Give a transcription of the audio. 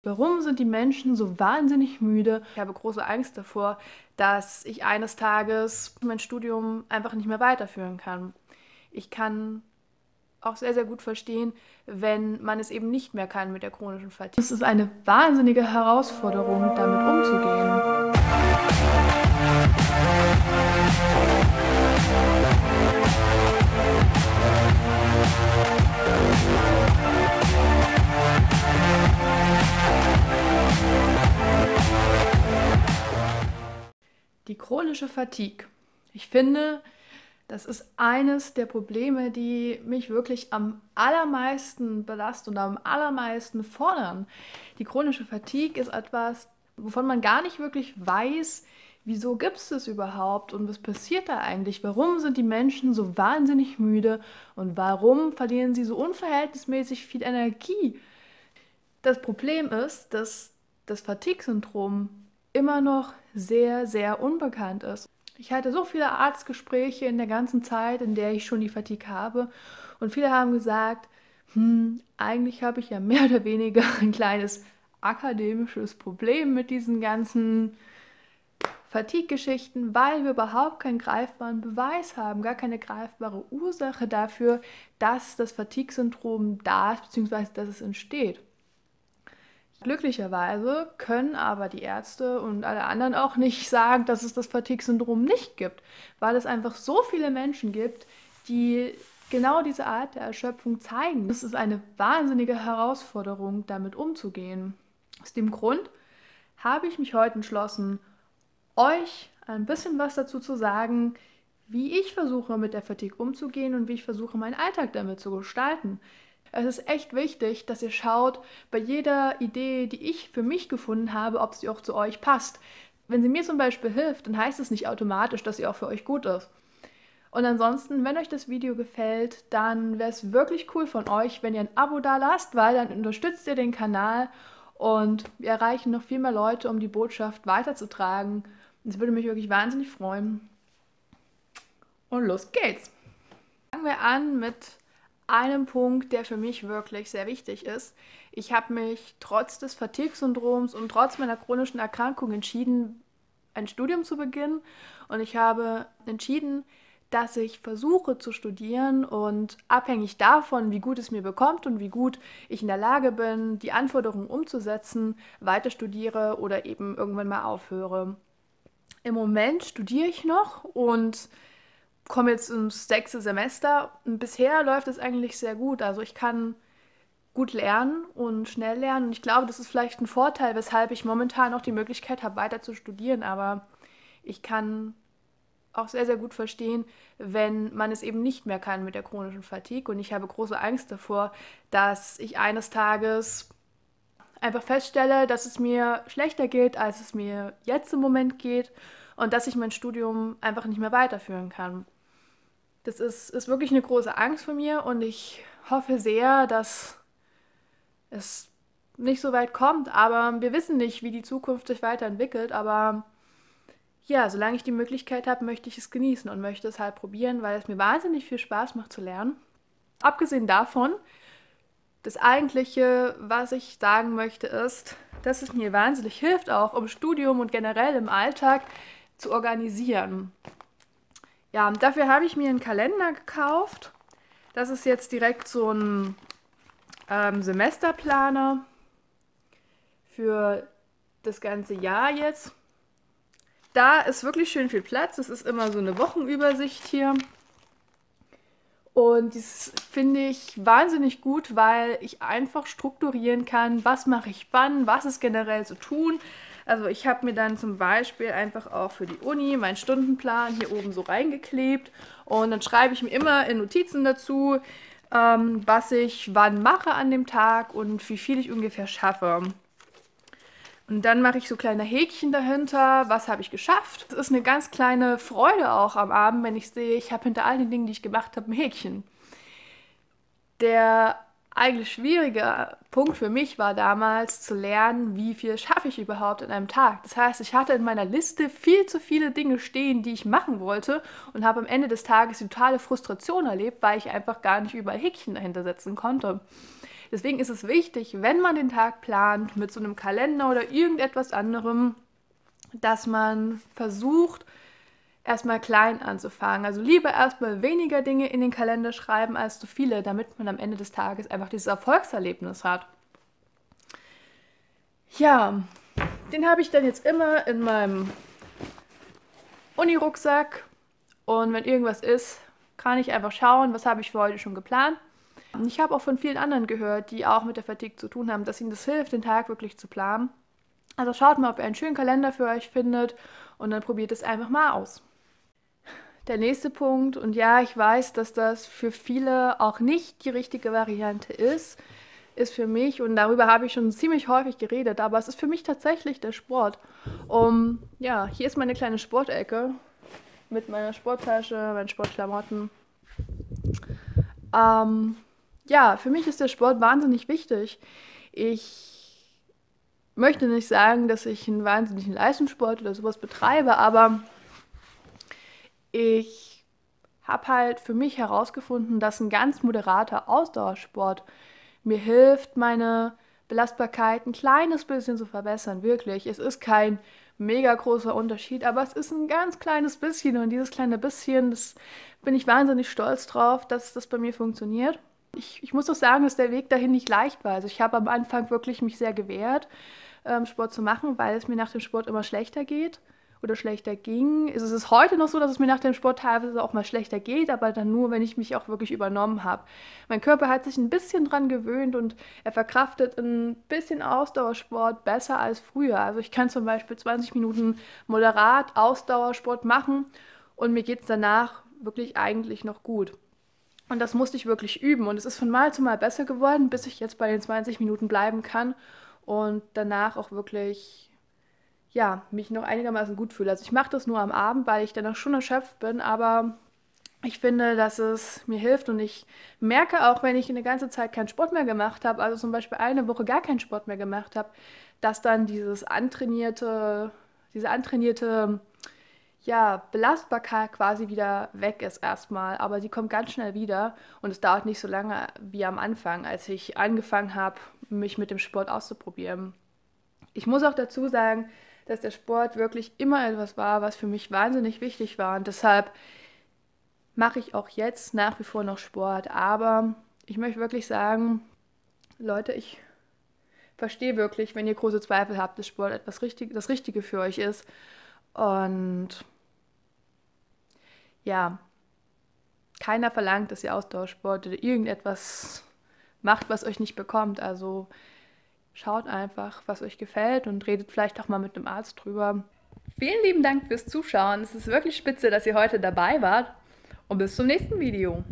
Warum sind die Menschen so wahnsinnig müde? Ich habe große Angst davor, dass ich eines Tages mein Studium einfach nicht mehr weiterführen kann. Ich kann auch sehr, sehr gut verstehen, wenn man es eben nicht mehr kann mit der chronischen Fatigue. Es ist eine wahnsinnige Herausforderung, damit umzugehen. Die chronische Fatigue. Ich finde, das ist eines der Probleme, die mich wirklich am allermeisten belasten und am allermeisten fordern. Die chronische Fatigue ist etwas, wovon man gar nicht wirklich weiß, wieso gibt es das überhaupt und was passiert da eigentlich? Warum sind die Menschen so wahnsinnig müde und warum verlieren sie so unverhältnismäßig viel Energie? Das Problem ist, dass das Fatigue-Syndrom immer noch sehr, sehr unbekannt ist. Ich hatte so viele Arztgespräche in der ganzen Zeit, in der ich schon die Fatigue habe. Und viele haben gesagt, eigentlich habe ich ja mehr oder weniger ein kleines akademisches Problem mit diesen ganzen Fatigue-Geschichten, weil wir überhaupt keinen greifbaren Beweis haben, gar keine greifbare Ursache dafür, dass das Fatigue-Syndrom da ist, beziehungsweise dass es entsteht. Glücklicherweise können aber die Ärzte und alle anderen auch nicht sagen, dass es das Fatigue-Syndrom nicht gibt, weil es einfach so viele Menschen gibt, die genau diese Art der Erschöpfung zeigen. Es ist eine wahnsinnige Herausforderung, damit umzugehen. Aus dem Grund habe ich mich heute entschlossen, euch ein bisschen was dazu zu sagen, wie ich versuche, mit der Fatigue umzugehen und wie ich versuche, meinen Alltag damit zu gestalten. Es ist echt wichtig, dass ihr schaut, bei jeder Idee, die ich für mich gefunden habe, ob sie auch zu euch passt. Wenn sie mir zum Beispiel hilft, dann heißt es nicht automatisch, dass sie auch für euch gut ist. Und ansonsten, wenn euch das Video gefällt, dann wäre es wirklich cool von euch, wenn ihr ein Abo da lasst, weil dann unterstützt ihr den Kanal und wir erreichen noch viel mehr Leute, um die Botschaft weiterzutragen. Das würde mich wirklich wahnsinnig freuen. Und los geht's! Fangen wir an mit einem Punkt, der für mich wirklich sehr wichtig ist. Ich habe mich trotz des Fatigue-Syndroms und trotz meiner chronischen Erkrankung entschieden, ein Studium zu beginnen. Und ich habe entschieden, dass ich versuche zu studieren und abhängig davon, wie gut es mir bekommt und wie gut ich in der Lage bin, die Anforderungen umzusetzen, weiter studiere oder eben irgendwann mal aufhöre. Im Moment studiere ich noch und komme jetzt ins 6. Semester und bisher läuft es eigentlich sehr gut. Also ich kann gut lernen und schnell lernen und ich glaube, das ist vielleicht ein Vorteil, weshalb ich momentan auch die Möglichkeit habe, weiter zu studieren. Aber ich kann auch sehr, sehr gut verstehen, wenn man es eben nicht mehr kann mit der chronischen Fatigue. Und ich habe große Angst davor, dass ich eines Tages einfach feststelle, dass es mir schlechter geht, als es mir jetzt im Moment geht und dass ich mein Studium einfach nicht mehr weiterführen kann. Das ist wirklich eine große Angst von mir und ich hoffe sehr, dass es nicht so weit kommt. Aber wir wissen nicht, wie die Zukunft sich weiterentwickelt. Aber ja, solange ich die Möglichkeit habe, möchte ich es genießen und möchte es halt probieren, weil es mir wahnsinnig viel Spaß macht zu lernen. Abgesehen davon, das Eigentliche, was ich sagen möchte, ist, dass es mir wahnsinnig hilft, auch im Studium und generell im Alltag zu organisieren. Ja, und dafür habe ich mir einen Kalender gekauft. Das ist jetzt direkt so ein Semesterplaner für das ganze Jahr jetzt. Da ist wirklich schön viel Platz. Das ist immer so eine Wochenübersicht hier. Und das finde ich wahnsinnig gut, weil ich einfach strukturieren kann, was mache ich wann, was ist generell zu tun. Also ich habe mir dann zum Beispiel einfach auch für die Uni meinen Stundenplan hier oben so reingeklebt und dann schreibe ich mir immer in Notizen dazu, was ich wann mache an dem Tag und wie viel ich ungefähr schaffe. Und dann mache ich so kleine Häkchen dahinter, was habe ich geschafft. Das ist eine ganz kleine Freude auch am Abend, wenn ich sehe, ich habe hinter all den Dingen, die ich gemacht habe, ein Häkchen. Der eigentlich schwierige Punkt für mich war damals zu lernen, wie viel schaffe ich überhaupt in einem Tag. Das heißt, ich hatte in meiner Liste viel zu viele Dinge stehen, die ich machen wollte und habe am Ende des Tages die totale Frustration erlebt, weil ich einfach gar nicht überall Häkchen dahinter setzen konnte. Deswegen ist es wichtig, wenn man den Tag plant mit so einem Kalender oder irgendetwas anderem, dass man versucht, erstmal klein anzufangen. Also lieber erstmal weniger Dinge in den Kalender schreiben als zu viele, damit man am Ende des Tages einfach dieses Erfolgserlebnis hat. Ja, den habe ich dann jetzt immer in meinem Uni-Rucksack und wenn irgendwas ist, kann ich einfach schauen, was habe ich für heute schon geplant. Ich habe auch von vielen anderen gehört, die auch mit der Fatigue zu tun haben, dass ihnen das hilft, den Tag wirklich zu planen. Also schaut mal, ob ihr einen schönen Kalender für euch findet und dann probiert es einfach mal aus. Der nächste Punkt, und ja, ich weiß, dass das für viele auch nicht die richtige Variante ist für mich, und darüber habe ich schon ziemlich häufig geredet, aber es ist für mich tatsächlich der Sport. Ja, hier ist meine kleine Sportecke mit meiner Sporttasche, meinen Sportklamotten. Ja, für mich ist der Sport wahnsinnig wichtig. Ich möchte nicht sagen, dass ich einen wahnsinnigen Leistungssport oder sowas betreibe, aber ich habe halt für mich herausgefunden, dass ein ganz moderater Ausdauersport mir hilft, meine Belastbarkeit ein kleines bisschen zu verbessern, wirklich. Es ist kein mega großer Unterschied, aber es ist ein ganz kleines bisschen und dieses kleine bisschen, das bin ich wahnsinnig stolz drauf, dass das bei mir funktioniert. Ich muss auch sagen, dass der Weg dahin nicht leicht war. Also ich habe am Anfang wirklich mich sehr gewehrt, Sport zu machen, weil es mir nach dem Sport immer schlechter geht oder schlechter ging. Es ist heute noch so, dass es mir nach dem Sport teilweise auch mal schlechter geht, aber dann nur, wenn ich mich auch wirklich übernommen habe. Mein Körper hat sich ein bisschen dran gewöhnt und er verkraftet ein bisschen Ausdauersport besser als früher. Also ich kann zum Beispiel 20 Minuten moderat Ausdauersport machen und mir geht es danach wirklich eigentlich noch gut. Und das musste ich wirklich üben und es ist von Mal zu Mal besser geworden, bis ich jetzt bei den 20 Minuten bleiben kann und danach auch wirklich, ja, mich noch einigermaßen gut fühle. Also ich mache das nur am Abend, weil ich danach schon erschöpft bin, aber ich finde, dass es mir hilft und ich merke auch, wenn ich eine ganze Zeit keinen Sport mehr gemacht habe, also zum Beispiel eine Woche gar keinen Sport mehr gemacht habe, dass dann diese antrainierte, ja, Belastbarkeit quasi wieder weg ist erstmal, aber sie kommt ganz schnell wieder und es dauert nicht so lange wie am Anfang, als ich angefangen habe, mich mit dem Sport auszuprobieren. Ich muss auch dazu sagen, dass der Sport wirklich immer etwas war, was für mich wahnsinnig wichtig war. Und deshalb mache ich auch jetzt nach wie vor noch Sport. Aber ich möchte wirklich sagen, Leute, ich verstehe wirklich, wenn ihr große Zweifel habt, dass Sport das Richtige für euch ist. Und ja, keiner verlangt, dass ihr Ausdauersport oder irgendetwas macht, was euch nicht bekommt. Also schaut einfach, was euch gefällt und redet vielleicht auch mal mit einem Arzt drüber. Vielen lieben Dank fürs Zuschauen. Es ist wirklich spitze, dass ihr heute dabei wart. Und bis zum nächsten Video.